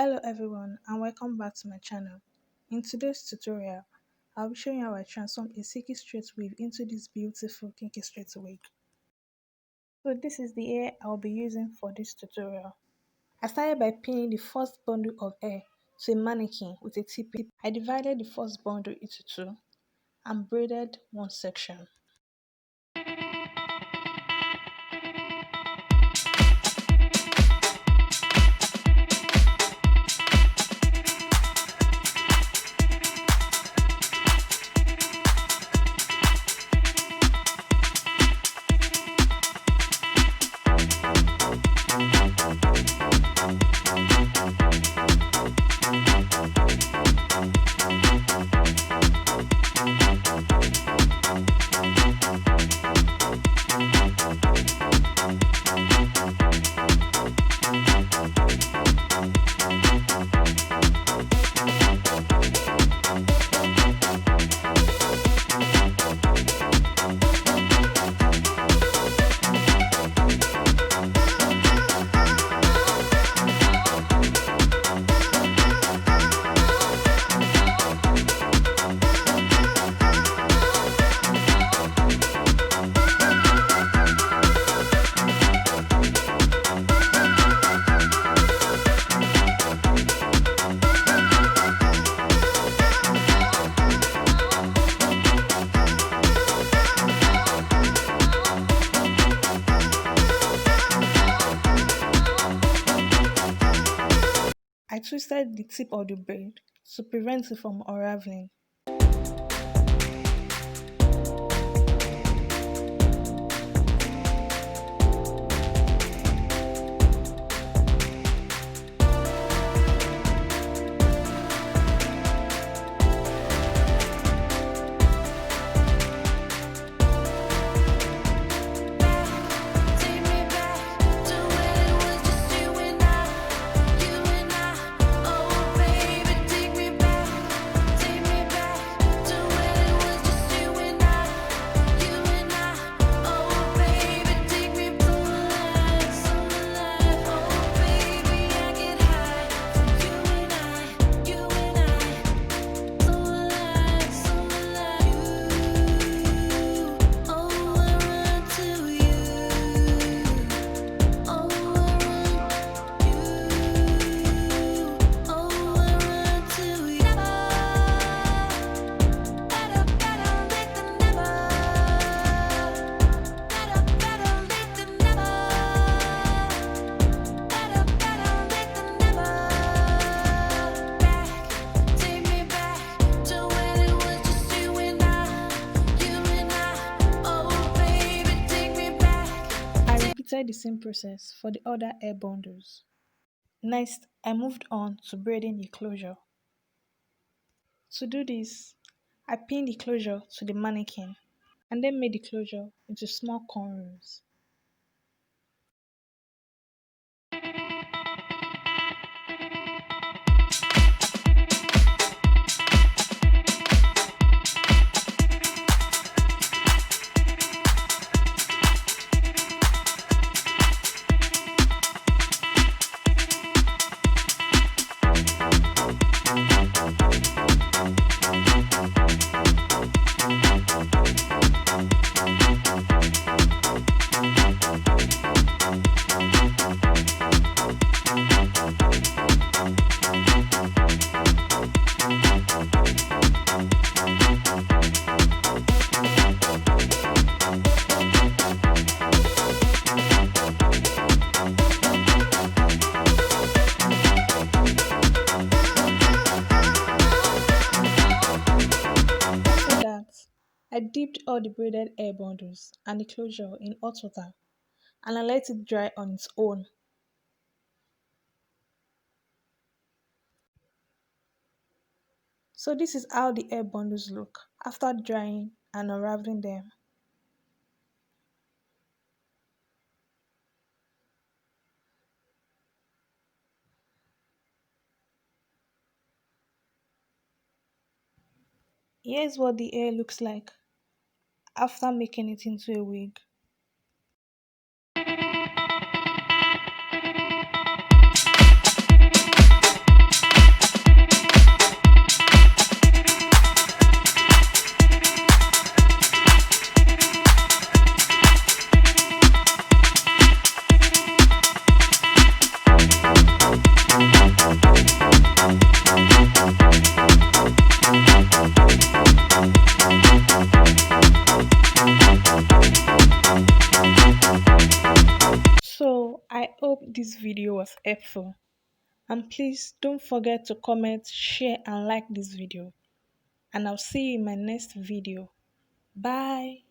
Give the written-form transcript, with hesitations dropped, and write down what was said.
Hello everyone and welcome back to my channel. In today's tutorial, I'll be showing you how I transform a silky straight wave into this beautiful kinky straight wig. So this is the hair I'll be using for this tutorial. I started by pinning the first bundle of hair to a mannequin with a tip. I divided the first bundle into two and braided one section. I twisted the tip of the braid to prevent it from unraveling. Repeated the same process for the other hair bundles. Next, I moved on to braiding the closure. To do this, I pinned the closure to the mannequin and then made the closure into small cornrows. I dipped all the braided hair bundles and the closure in hot water and I let it dry on its own. So this is how the hair bundles look after drying and unraveling them. Here's what the hair looks like after making it into a wig. this video was helpful. And please don't forget to comment, share, and like this video. And I'll see you in my next video. Bye.